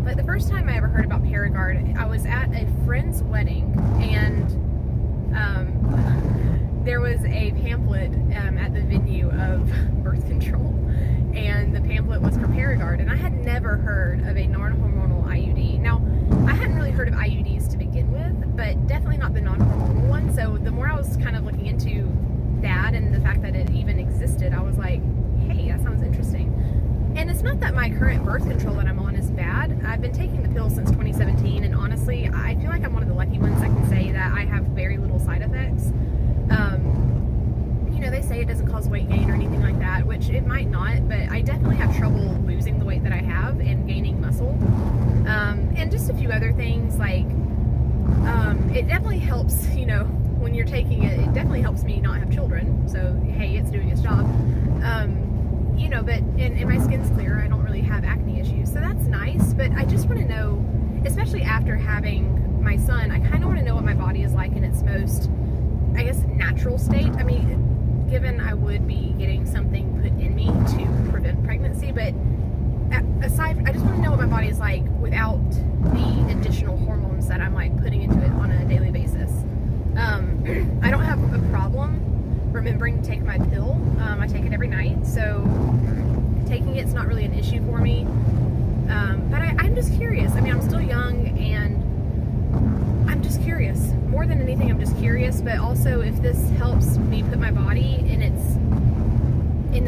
but the first time I ever heard about Paragard, I was at a friend's wedding, and there was a pamphlet at the venue of birth control, and the pamphlet was for Paragard, and I had never heard of a non-hormonal IUD. Now, I hadn't really heard of IUDs to begin with, but definitely not the non-hormonal one, so the more I was kind of looking into that and the fact that it even existed, I was like, hey, that sounds interesting. And it's not that my current birth control that I'm on is bad. I've been taking the pill since 2017, and honestly, I feel like I'm one of the lucky ones that can say that I have very little side effects. You know, they say it doesn't cause weight gain or anything like that, which it might not, but I definitely have trouble losing the weight that I have and gaining muscle. And just a few other things, like, it definitely helps, you know, when you're taking it, it definitely helps me not have children, so hey, it's doing its job. You know, but, and my skin's clear, I don't really have acne issues, so that's nice, but I just want to know, especially after having my son, I kind of want to know what my body is like in its most, I guess, natural state. I mean, given I would be getting something put in me to prevent pregnancy, but aside, I just want to know what my body is like without the additional hormones that I'm like putting into it on a daily basis. I don't have a problem remembering to take my pill. I take it every night, so taking it's not really an issue for me. But I'm just curious. I mean, I'm still young, and I'm just curious. More than anything, I'm just curious, but also if this helps me put my body in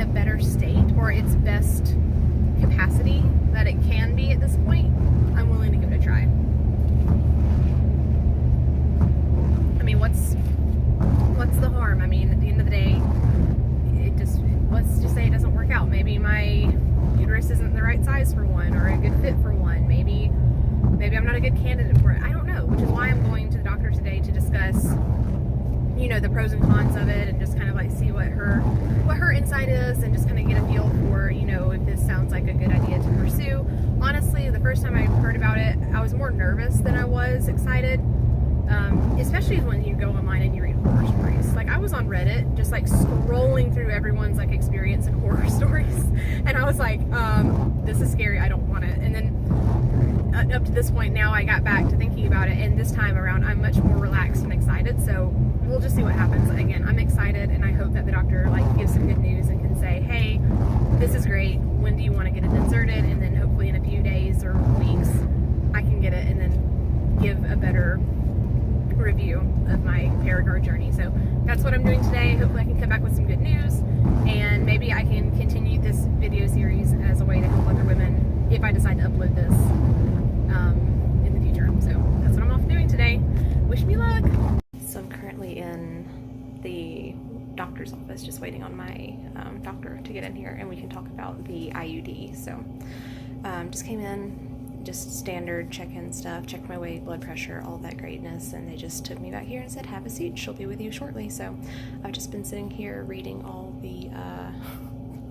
a better state, or its best capacity that it can be at this point, I'm willing to give it a try. I mean, what's the harm? I mean, at the end of the day, let's just say it doesn't work out. Maybe my uterus isn't the right size for one, or a good fit for one. Maybe I'm not a good candidate for it. I don't know, which is why I'm going to the doctor today to discuss, you know, the pros and cons of it, and just kind of like see what her insight is, and just kind of get a feel for, you know, if this sounds like a good idea to pursue. Honestly, the first time I heard about it, I was more nervous than I was excited. Especially when you go online and you read horror stories. Like, I was on Reddit just like scrolling through everyone's like experience and horror stories, and I was like, this is scary, I don't want it. And then up to this point now, I got back to thinking about it, and this time around I'm much more relaxed and excited, so we'll just see what happens. Again, I'm excited, and I hope that the doctor like gives some good news and can say, hey, this is great, when do you want to get it inserted? And then hopefully in a few days or weeks I can get it and then give a better review of my Paragard journey. So that's what I'm doing today. Hopefully I can come back with some good news, and maybe I can continue this video series as a way to help other women if I decide to upload this in the future. So that's what I'm off doing today. Wish me luck. So I'm currently in the doctor's office just waiting on my doctor to get in here, and we can talk about the IUD. So just came in, just standard check-in stuff, checked my weight, blood pressure, all that greatness, and they just took me back here and said, have a seat, she'll be with you shortly. So I've just been sitting here reading all the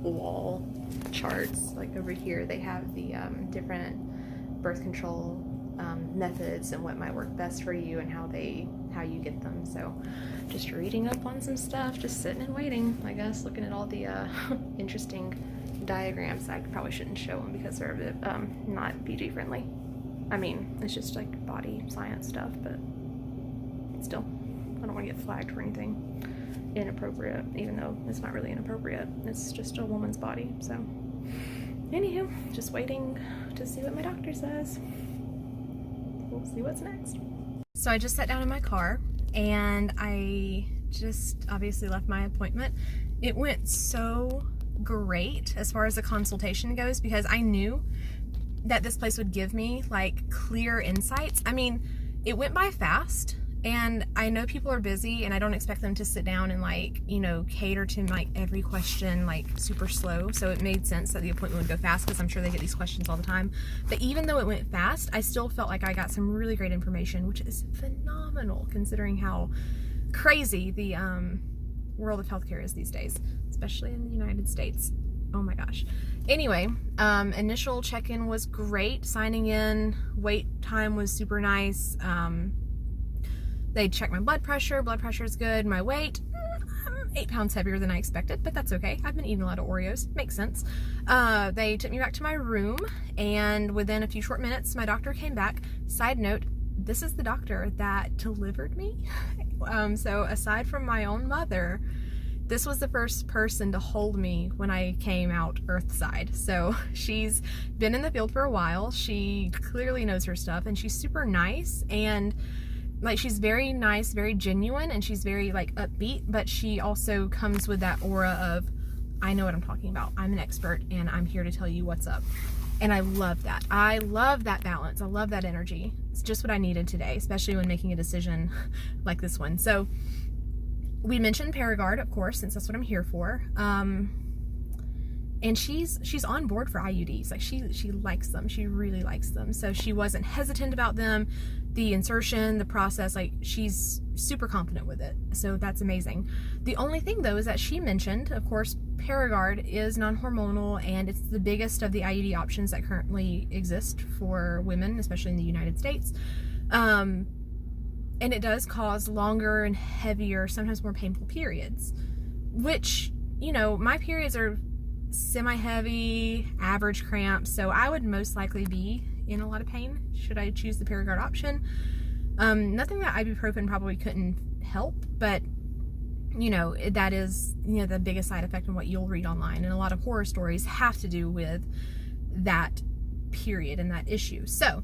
wall charts. Like over here they have the different birth control methods and what might work best for you and how you get them. So just reading up on some stuff, just sitting and waiting, I guess, looking at all the interesting diagrams. I probably shouldn't show them because they're a bit not PG friendly. I mean, it's just like body science stuff, but still, I don't want to get flagged for anything inappropriate, even though it's not really inappropriate. It's just a woman's body. So anywho, just waiting to see what my doctor says. We'll see what's next. So I just sat down in my car, and I just obviously left my appointment. It went so great as far as the consultation goes, because I knew that this place would give me like clear insights. I mean, it went by fast, and I know people are busy, and I don't expect them to sit down and like, you know, cater to like every question like super slow. So it made sense that the appointment would go fast, because I'm sure they get these questions all the time. But even though it went fast, I still felt like I got some really great information, which is phenomenal considering how crazy the world of healthcare is these days, especially in the United States. Oh my gosh. Anyway, initial check-in was great. Signing in, wait time was super nice. They checked my blood pressure. Blood pressure is good. My weight, 8 pounds heavier than I expected, but that's okay. I've been eating a lot of Oreos. Makes sense. They took me back to my room, and within a few short minutes, my doctor came back. Side note, this is the doctor that delivered me. So aside from my own mother, this was the first person to hold me when I came out earthside. So she's been in the field for a while. She clearly knows her stuff, and she's super nice, and like, she's very nice, very genuine, and she's very like upbeat, but she also comes with that aura of, I know what I'm talking about. I'm an expert, and I'm here to tell you what's up. And I love that. I love that balance. I love that energy. It's just what I needed today, especially when making a decision like this one. So we mentioned Paragard, of course, since that's what I'm here for. And she's on board for IUDs. Like, she likes them. She really likes them. So she wasn't hesitant about them. The insertion, the process, like, she's super confident with it. So that's amazing. The only thing, though, is that she mentioned, of course, Paragard is non-hormonal, and it's the biggest of the IUD options that currently exist for women, especially in the United States. And it does cause longer and heavier, sometimes more painful periods, which, you know, my periods are semi-heavy, average cramps, so I would most likely be in a lot of pain should I choose the Paragard option. Nothing that ibuprofen probably couldn't help, but, you know, that is, you know, the biggest side effect in what you'll read online, and a lot of horror stories have to do with that period and that issue. So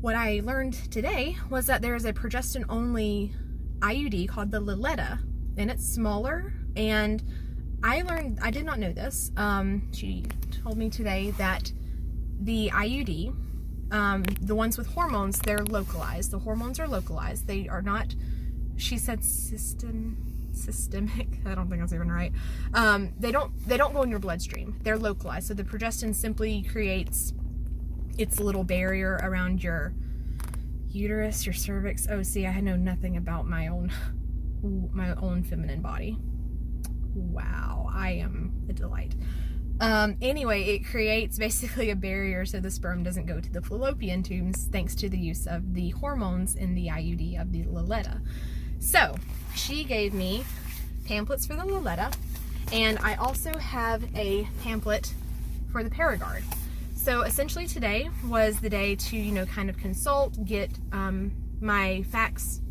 what I learned today was that there is a progestin-only IUD called the Liletta, and it's smaller. And I did not know this. She told me today that the IUD, the ones with hormones, they're localized. The hormones are localized. They are not, she said, systemic. I don't think that's even right. They don't go in your bloodstream. They're localized. So the progestin simply creates its little barrier around your uterus, your cervix. Oh, see, I know nothing about my own feminine body. Wow, I am a delight. Anyway, it creates basically a barrier so the sperm doesn't go to the fallopian tubes, thanks to the use of the hormones in the IUD of the Liletta. So she gave me pamphlets for the Liletta, and I also have a pamphlet for the Paragard. So essentially today was the day to, you know, kind of consult, get my facts,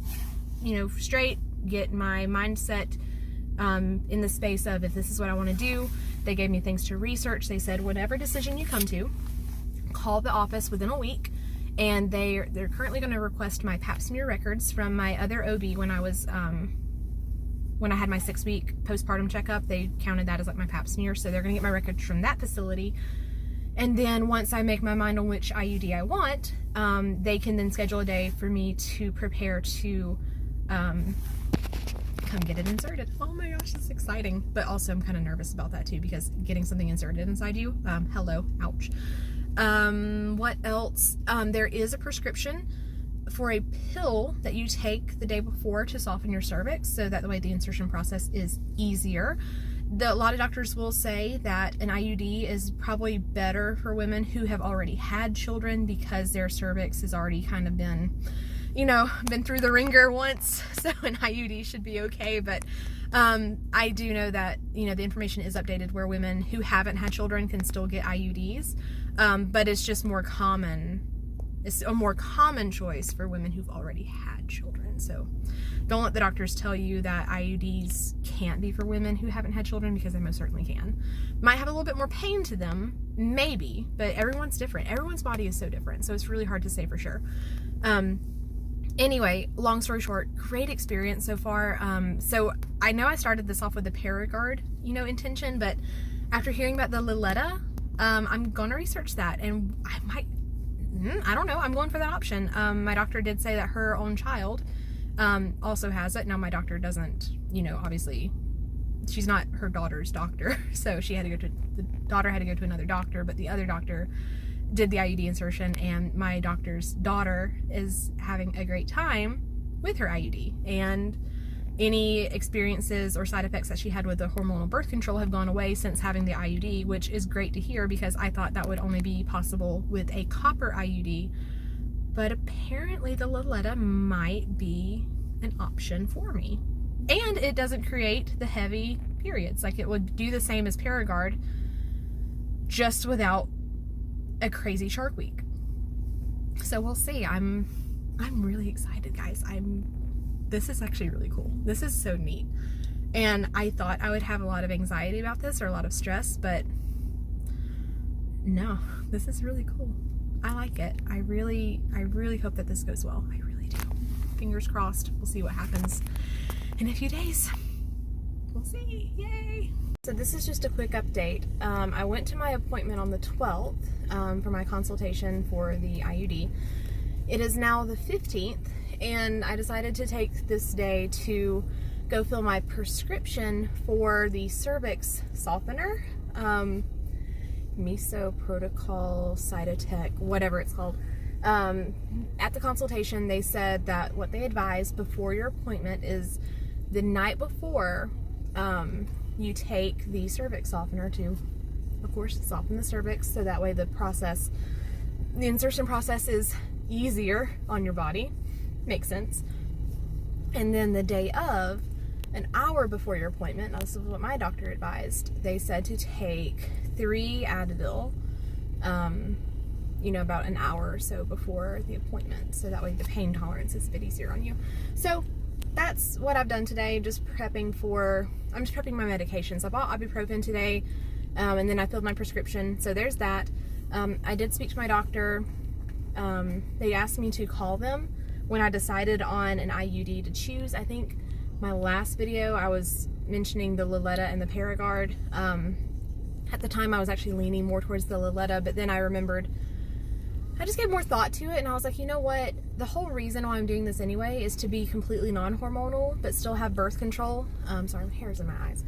you know, straight, get my mindset in the space of, if this is what I want to do. They gave me things to research. They said, whatever decision you come to, call the office within a week, and they're currently going to request my pap smear records from my other OB when I was when I had my 6-week postpartum checkup. They counted that as like my pap smear, so they're going to get my records from that facility. And then once I make my mind on which IUD I want, they can then schedule a day for me to prepare to come get it inserted. Oh my gosh, it's exciting. But also I'm kind of nervous about that too, because getting something inserted inside you, hello, ouch. What else? There is a prescription for a pill that you take the day before to soften your cervix, so that the way the insertion process is easier. A lot of doctors will say that an IUD is probably better for women who have already had children, because their cervix has already kind of been, you know, been through the ringer once, so an IUD should be okay. But I do know that, you know, the information is updated where women who haven't had children can still get IUDs, but it's just more common. It's a more common choice for women who've already had children. So don't let the doctors tell you that IUDs can't be for women who haven't had children, because they most certainly can. Might have a little bit more pain to them, maybe, but everyone's different. Everyone's body is so different, so it's really hard to say for sure. Anyway, long story short, great experience so far. So I know I started this off with the Paragard, you know, intention, but after hearing about the Liletta, I'm going to research that, and I don't know, I'm going for that option. My doctor did say that her own child also has it. Now my doctor doesn't, you know, obviously she's not her daughter's doctor, so the daughter had to go to another doctor, but the other doctor did the IUD insertion, and my doctor's daughter is having a great time with her IUD, and any experiences or side effects that she had with the hormonal birth control have gone away since having the IUD, which is great to hear, because I thought that would only be possible with a copper IUD, but apparently the Liletta might be an option for me, And it doesn't create the heavy periods. Like, it would do the same as Paragard, just without a crazy shark week. So we'll see. I'm really excited, guys. This is actually really cool. This is so neat. And I thought I would have a lot of anxiety about this, or a lot of stress, but no, this is really cool. I like it. I really hope that this goes well. I really do. Fingers crossed. We'll see what happens in a few days. We'll see. Yay! So this is just a quick update. I went to my appointment on the 12th for my consultation for the IUD. It is now the 15th, and I decided to take this day to go fill my prescription for the cervix softener. Meso Protocol Cytotec, whatever it's called. At the consultation, they said that what they advise before your appointment is the night before you take the cervix softener to, of course, soften the cervix, so that way the insertion process is easier on your body. Makes sense. And then the day of, an hour before your appointment, now this is what my doctor advised, they said to take 3 Advil, about an hour or so before the appointment, so that way the pain tolerance is a bit easier on you. So that's what I've done today. I'm just prepping my medications. I bought ibuprofen today, and then I filled my prescription, so there's that. I did speak to my doctor. They asked me to call them when I decided on an IUD to choose. I think my last video I was mentioning the Liletta and the Paragard. At the time I was actually leaning more towards the Liletta, but then I remembered, I just gave more thought to it, and I was like, you know what, the whole reason why I'm doing this anyway is to be completely non-hormonal but still have birth control. Sorry, hair's in my eyes.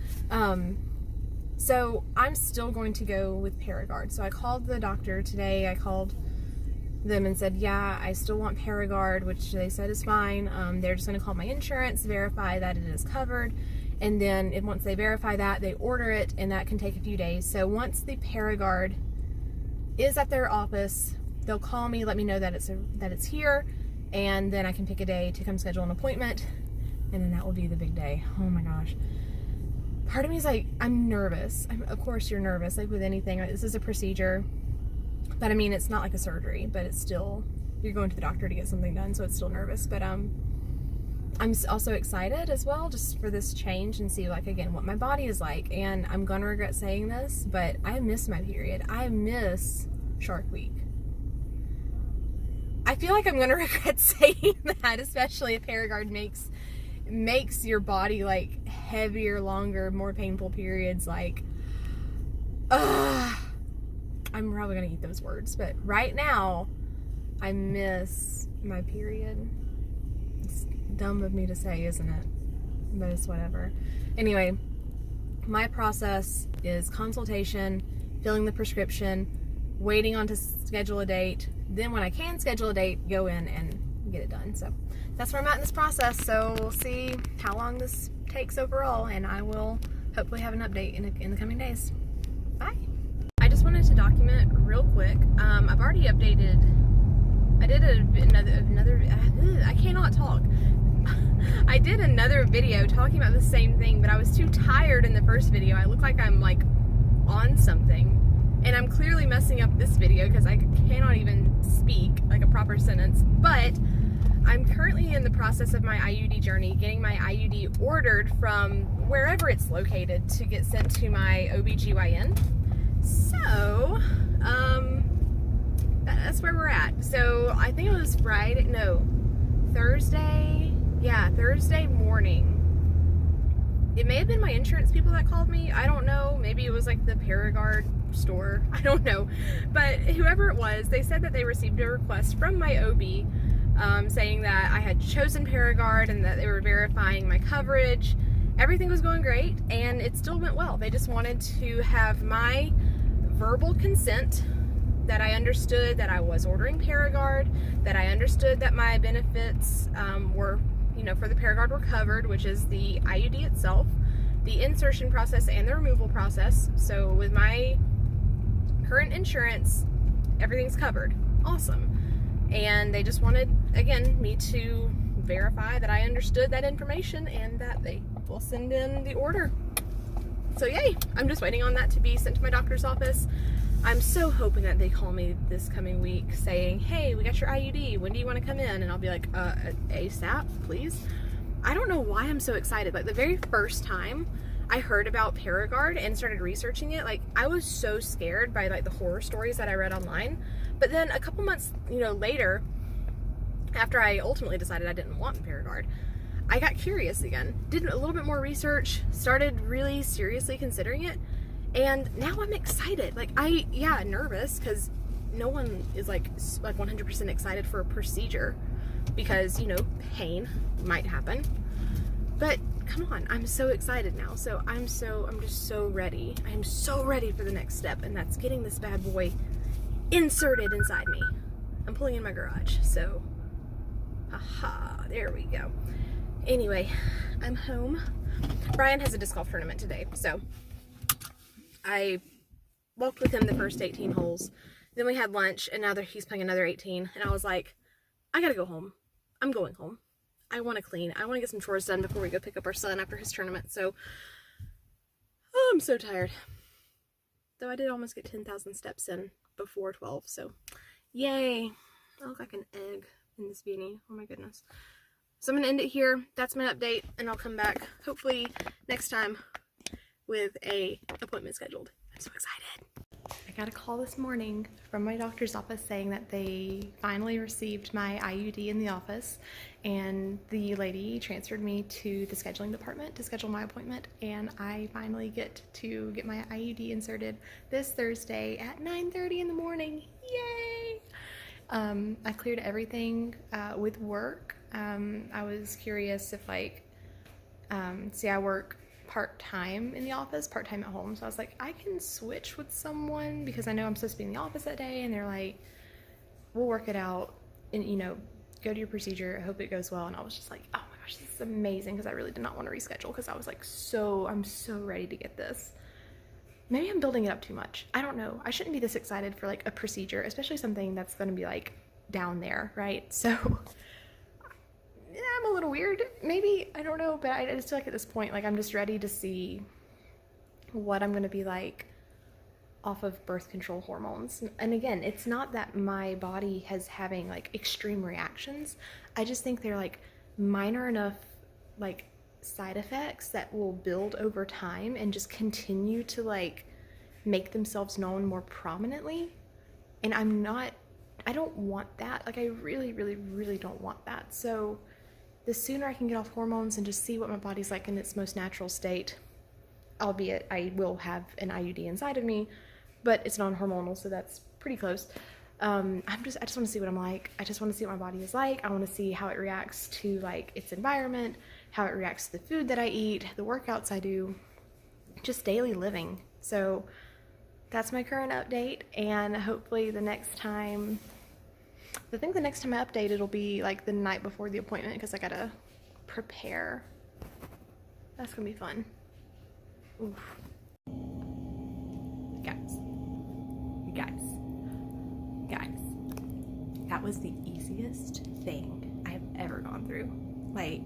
So I'm still going to go with Paragard. So I called the doctor today. I called them and said, yeah, I still want Paragard, which they said is fine. They're just going to call my insurance, verify that it is covered, and then once they verify that, they order it, and that can take a few days. So once the Paragard is at their office, they'll call me, let me know that it's here, and then I can pick a day to come schedule an appointment, and then that will be the big day. Oh my gosh. Part of me is like, I'm nervous. Of course you're nervous, like with anything. This is a procedure. But I mean, it's not like a surgery, but it's still, you're going to the doctor to get something done, so it's still nervous. But I'm also excited as well, just for this change, and see, like, again, what my body is like. And I'm gonna regret saying this, but I miss my period. I miss Shark Week. I feel like I'm gonna regret saying that, especially if Paragard makes your body like heavier, longer, more painful periods. Like, I'm probably gonna eat those words, but right now I miss my period. It's dumb of me to say, isn't it? But it's whatever. Anyway, my process is consultation, filling the prescription, waiting on to schedule a date, then when I can schedule a date, go in and get it done. So that's where I'm at in this process. So we'll see how long this takes overall, and I will hopefully have an update in the coming days. Bye. I just wanted to document real quick. I've already updated. I did another. I cannot talk. I did another video talking about the same thing, but I was too tired in the first video. I look like I'm like on something, and I'm clearly messing up this video because I cannot even speak like a proper sentence. But I'm currently in the process of my IUD journey, getting my IUD ordered from wherever it's located to get sent to my OBGYN. So, that's where we're at. So I think it was Thursday. Yeah, Thursday morning. It may have been my insurance people that called me. I don't know. Maybe it was like the Paragard store. I don't know. But whoever it was, they said that they received a request from my OB saying that I had chosen Paragard and that they were verifying my coverage. Everything was going great, and it still went well. They just wanted to have my verbal consent that I understood that I was ordering Paragard, that I understood that my benefits were, for the Paragard were covered, which is the IUD itself, the insertion process, and the removal process. So with my current insurance, everything's covered. Awesome. And they just wanted, again, me to verify that I understood that information and that they will send in the order. So yay, I'm just waiting on that to be sent to my doctor's office. I'm so hoping that they call me this coming week saying, hey, we got your IUD, when do you want to come in? And I'll be like, ASAP, please. I don't know why I'm so excited. Like the very first time I heard about Paragard and started researching it, like I was so scared by like the horror stories that I read online. But then a couple months, later, after I ultimately decided I didn't want Paragard, I got curious again, did a little bit more research, started really seriously considering it, and now I'm excited. Like nervous, because no one is like 100% excited for a procedure because, pain might happen. But come on, I'm so excited now. So I'm just so ready. I am so ready for the next step, and that's getting this bad boy inserted inside me. I'm pulling in my garage, so aha, there we go. Anyway, I'm home. Brian has a disc golf tournament today, so I walked with him the first 18 holes. Then we had lunch, and now he's playing another 18, and I was like, I gotta go home. I'm going home. I want to clean. I want to get some chores done before we go pick up our son after his tournament, so I'm so tired. Though I did almost get 10,000 steps in before 12, so yay. I look like an egg in this beanie. Oh my goodness. So I'm going to end it here. That's my update, and I'll come back hopefully next time with a appointment scheduled. I'm so excited. I got a call this morning from my doctor's office saying that they finally received my IUD in the office, and the lady transferred me to the scheduling department to schedule my appointment, and I finally get to get my IUD inserted this Thursday at 9:30 in the morning. Yay! I cleared everything with work. I was curious if see, I work part-time in the office, part-time at home, so I was like, I can switch with someone because I know I'm supposed to be in the office that day, and they're like, we'll work it out and go to your procedure, I hope it goes well. And I was just like, oh my gosh, this is amazing, because I really did not want to reschedule because I was like, I'm so ready to get this. Maybe I'm building it up too much. I don't know. I shouldn't be this excited for like a procedure, especially something that's going to be like down there, right? So yeah, I'm a little weird, maybe, I don't know, but I just feel like at this point, like I'm just ready to see what I'm going to be like off of birth control hormones. And again, it's not that my body has having like extreme reactions. I just think they're like minor enough like side effects that will build over time and just continue to like make themselves known more prominently. And I don't want that. Like I really, really, really don't want that. So the sooner I can get off hormones and just see what my body's like in its most natural state, albeit I will have an IUD inside of me, but it's non-hormonal, so that's pretty close. I just want to see what I'm like. I just want to see what my body is like. I want to see how it reacts to like its environment, how it reacts to the food that I eat, the workouts I do, just daily living. So that's my current update, and hopefully the next time I update, it'll be like the night before the appointment, because I gotta prepare. That's gonna be fun. Oof. Guys, that was the easiest thing I've ever gone through. Like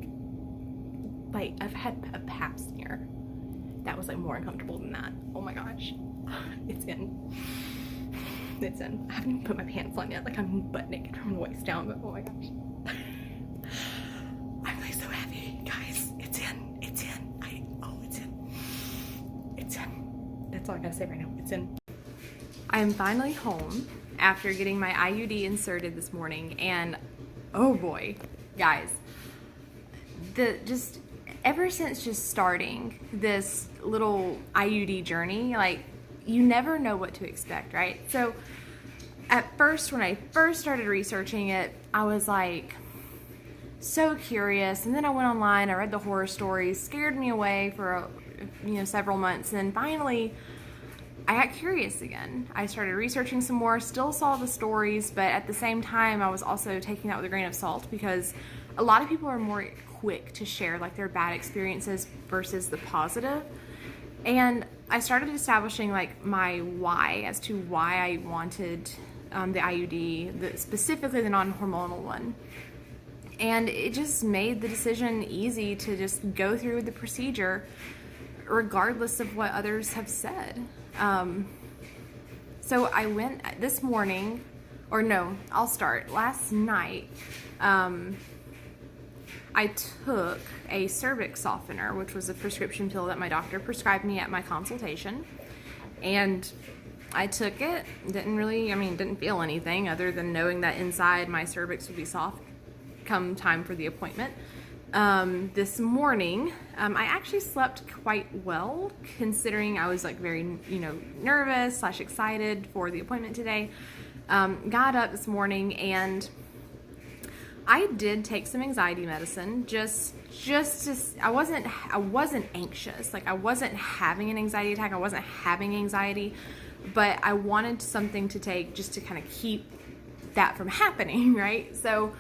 I've had a pap smear that was like more uncomfortable than that. Oh my gosh. It's in. I haven't even put my pants on yet. Like I'm butt naked from the waist down, but oh my gosh. I'm like so happy, guys. It's in. It's in. That's all I gotta say right now. It's in. I am finally home after getting my IUD inserted this morning, and oh boy, guys, ever since just starting this little IUD journey, like you never know what to expect, right? So at first, when I first started researching it, I was like so curious, and then I went online, I read the horror stories, scared me away for several months, and then finally I got curious again. I started researching some more, still saw the stories, but at the same time I was also taking that with a grain of salt, because a lot of people are more quick to share like their bad experiences versus the positive. And I started establishing like my why as to why I wanted the IUD, specifically the non-hormonal one. And it just made the decision easy to just go through with the procedure regardless of what others have said. So I went this morning, or no, I'll start. Last night, I took a cervix softener, which was a prescription pill that my doctor prescribed me at my consultation. And I took it, didn't feel anything other than knowing that inside my cervix would be soft come time for the appointment. This morning, I actually slept quite well, considering I was like very, nervous / excited for the appointment today. Got up this morning and I did take some anxiety medicine, I wasn't anxious. Like, I wasn't having an anxiety attack. I wasn't having anxiety, but I wanted something to take just to kind of keep that from happening, right? So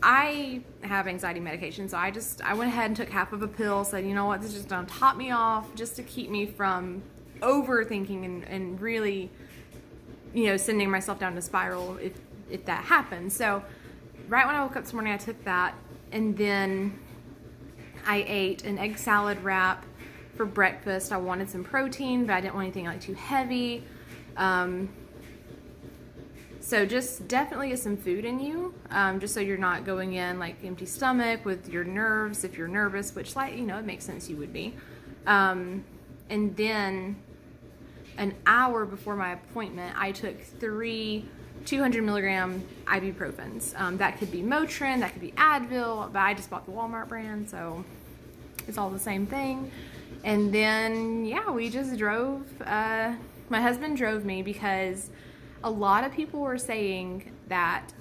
I have anxiety medication, so I went ahead and took half of a pill, said, you know what, this is just gonna top me off just to keep me from overthinking and really, sending myself down a spiral if that happens. So right when I woke up this morning, I took that, and then I ate an egg salad wrap for breakfast. I wanted some protein, but I didn't want anything like too heavy. So just definitely get some food in you, just so you're not going in like empty stomach with your nerves if you're nervous, which it makes sense you would be. And then an hour before my appointment, I took 3 200 milligram ibuprofens. That could be Motrin, that could be Advil, but I just bought the Walmart brand, so it's all the same thing. And then, we just drove. My husband drove me because a lot of people were saying that,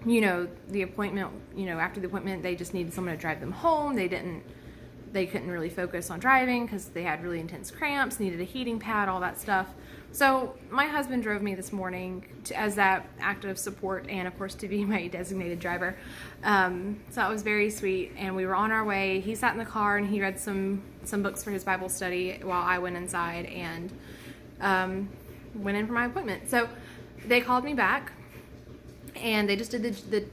the appointment, after the appointment, they just needed someone to drive them home. They couldn't really focus on driving because they had really intense cramps, needed a heating pad, all that stuff. So my husband drove me this morning as that act of support and, of course, to be my designated driver. So that was very sweet. And we were on our way. He sat in the car and he read some books for his Bible study while I went inside and went in for my appointment. So they called me back and they just did the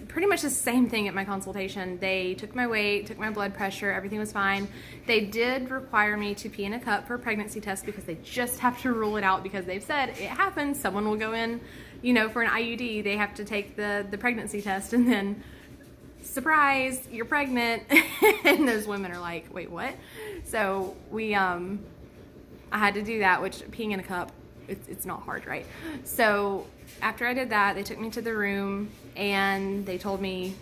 pretty much the same thing at my consultation. They took my weight, took my blood pressure, everything was fine. They did require me to pee in a cup for a pregnancy test because they just have to rule it out because they've said it happens. Someone will go in, for an IUD, they have to take the pregnancy test and then surprise, you're pregnant. And those women are like, wait, what? So I had to do that, which peeing in a cup, it's not hard, right? So after I did that, they took me to the room and they told me,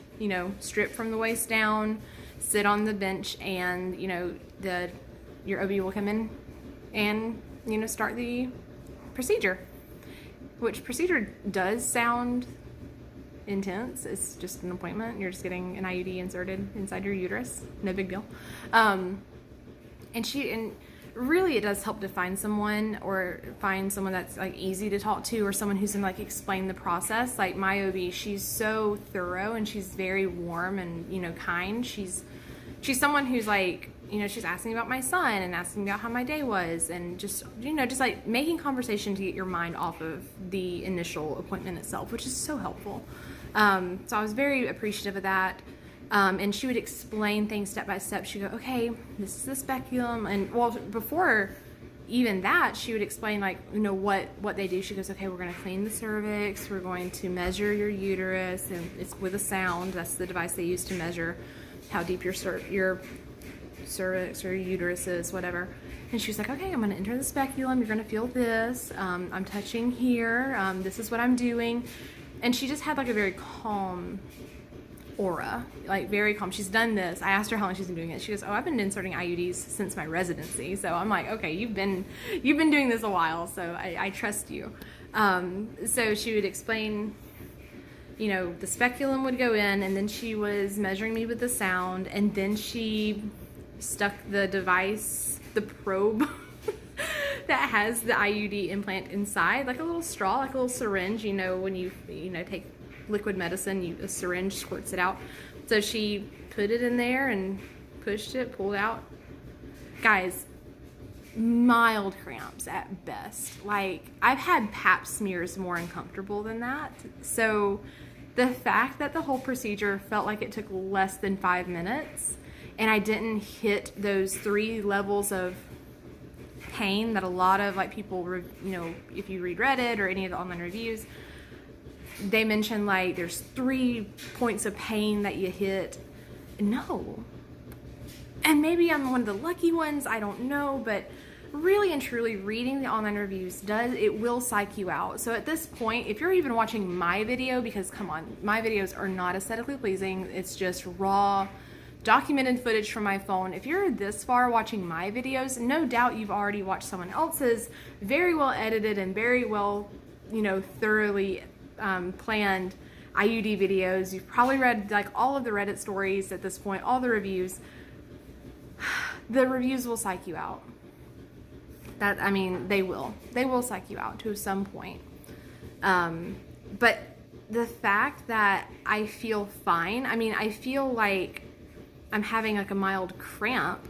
strip from the waist down, sit on the bench, and, your OB will come in and, start the procedure. Which procedure does sound intense. It's just an appointment. You're just getting an IUD inserted inside your uterus. No big deal. And really it does help to find someone that's like easy to talk to, or someone who's gonna like explain the process. Like my OB, she's so thorough and she's very warm and kind. She's someone who's like, she's asking about my son and asking about how my day was, and just like making conversation to get your mind off of the initial appointment itself, which is so helpful. So I was very appreciative of that. And she would explain things step by step. She'd go, okay, this is the speculum. And before even that, she would explain what they do. She goes, okay, we're going to clean the cervix. We're going to measure your uterus, and it's with a sound. That's the device they use to measure how deep your cervix or your uterus is, whatever. And she was like, okay, I'm going to enter the speculum. You're going to feel this. I'm touching here. This is what I'm doing. And she just had like a very calm aura, like very calm. She's done this. I asked her how long she's been doing it. She goes, oh, I've been inserting IUDs since my residency. So I'm like, okay, you've been doing this a while, so I trust you. So she would explain, the speculum would go in, and then she was measuring me with the sound, and then she stuck the device, the probe that has the IUD implant inside, like a little straw, like a little syringe, when you take liquid medicine, a syringe squirts it out. So she put it in there and pushed it, pulled out. Guys, mild cramps at best. Like, I've had pap smears more uncomfortable than that. So The fact that the whole procedure felt like it took less than 5 minutes and I didn't hit those 3 levels of pain that a lot of like people, you know, if you read Reddit or any of the online reviews, they mention like there's 3 points of pain that you hit. No. And maybe I'm one of the lucky ones, I don't know, but really and truly reading the online reviews will psych you out. So at this point, if you're even watching my video, because come on, my videos are not aesthetically pleasing, it's just raw documented footage from my phone. If you're this far watching my videos, no doubt you've already watched someone else's very well edited and very well, you know, thoroughly planned IUD videos. You've probably read like all of the Reddit stories at this point, all the reviews. The reviews will psych you out. I mean, they will psych you out to some point. But the fact that I feel fine, I mean, I feel like I'm having like a mild cramp,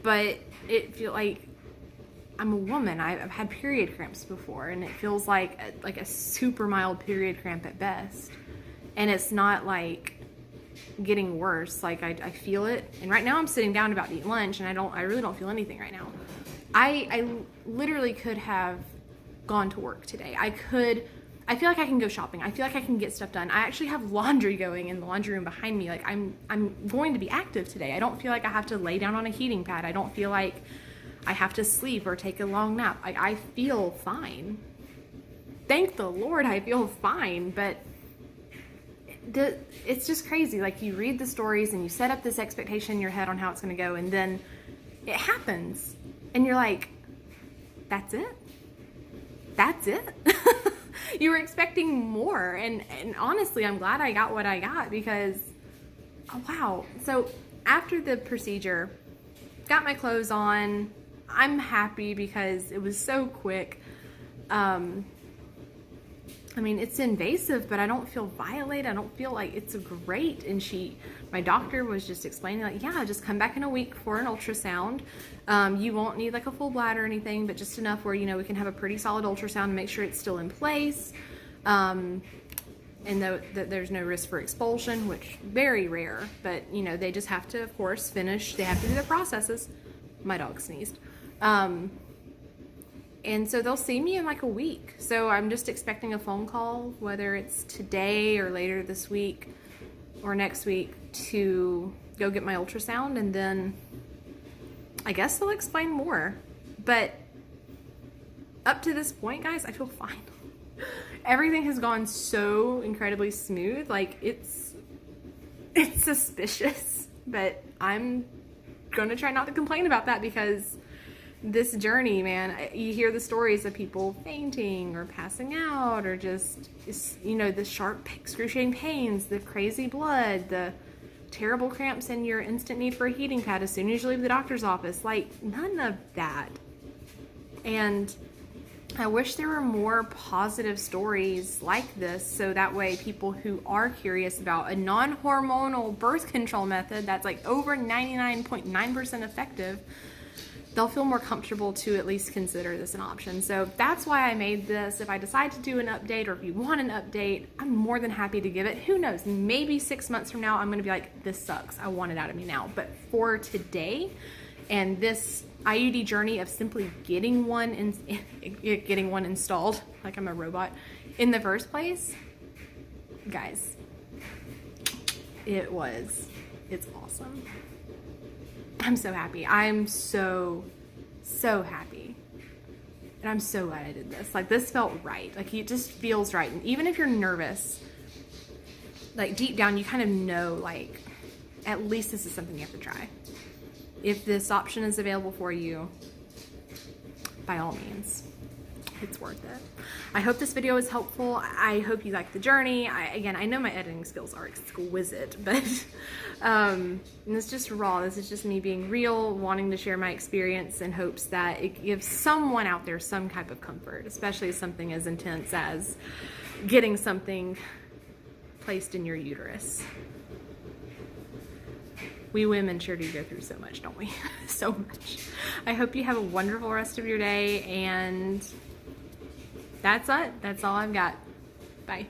but it feels like I'm a woman. I've had period cramps before, and it feels like a super mild period cramp at best. And it's not like getting worse. Like I feel it. And right now I'm sitting down about to eat lunch, and I really don't feel anything right now. I literally could have gone to work today. I feel like I can go shopping. I feel like I can get stuff done. I actually have laundry going in the laundry room behind me. Like I'm going to be active today. I don't feel like I have to lay down on a heating pad. I don't feel like I have to sleep or take a long nap. Like I feel fine. Thank the Lord I feel fine, but it's just crazy. Like you read the stories and you set up this expectation in your head on how it's going to go, and then it happens. And you're like, that's it? That's it? You were expecting more. And honestly, I'm glad I got what I got because, oh, wow. So after the procedure, got my clothes on. I'm happy because it was so quick. I mean, it's invasive, but I don't feel violated. I don't feel like it's great. And my doctor was just explaining like, yeah, just come back in a week for an ultrasound. You won't need like a full bladder or anything, but just enough where, you know, we can have a pretty solid ultrasound and make sure it's still in place. And that there's no risk for expulsion, which very rare, but you know, they just have to, of course, they have to do their processes. My dog sneezed. And so they'll see me in like a week. So I'm just expecting a phone call, whether it's today or later this week or next week, to go get my ultrasound, and then I guess they'll explain more. But up to this point, guys, I feel fine. Everything has gone so incredibly smooth. Like it's suspicious, but I'm gonna try not to complain about that because this journey, man, you hear the stories of people fainting or passing out or just, you know, the sharp, excruciating pains, the crazy blood, the terrible cramps, and your instant need for a heating pad as soon as you leave the doctor's office. Like, none of that. And I wish there were more positive stories like this, so that way people who are curious about a non-hormonal birth control method that's like over 99.9% effective, they'll feel more comfortable to at least consider this an option. So that's why I made this. If I decide to do an update, or if you want an update, I'm more than happy to give it. Who knows, maybe 6 months from now, I'm gonna be like, this sucks, I want it out of me now. But for today, and this IUD journey of simply getting one installed, like I'm a robot, in the first place, guys, it's awesome. I'm so happy. I'm so happy. And I'm so glad I did this. Like, this felt right. Like, it just feels right. And even if you're nervous, like, deep down, you kind of know, like, at least this is something you have to try. If this option is available for you, by all means, it's worth it. I hope this video was helpful. I hope you liked the journey. Again, I know my editing skills are exquisite, but it's just raw. This is just me being real, wanting to share my experience in hopes that it gives someone out there some type of comfort, especially something as intense as getting something placed in your uterus. We women sure do go through so much, don't we? So much. I hope you have a wonderful rest of your day, and that's it. That's all I've got. Bye.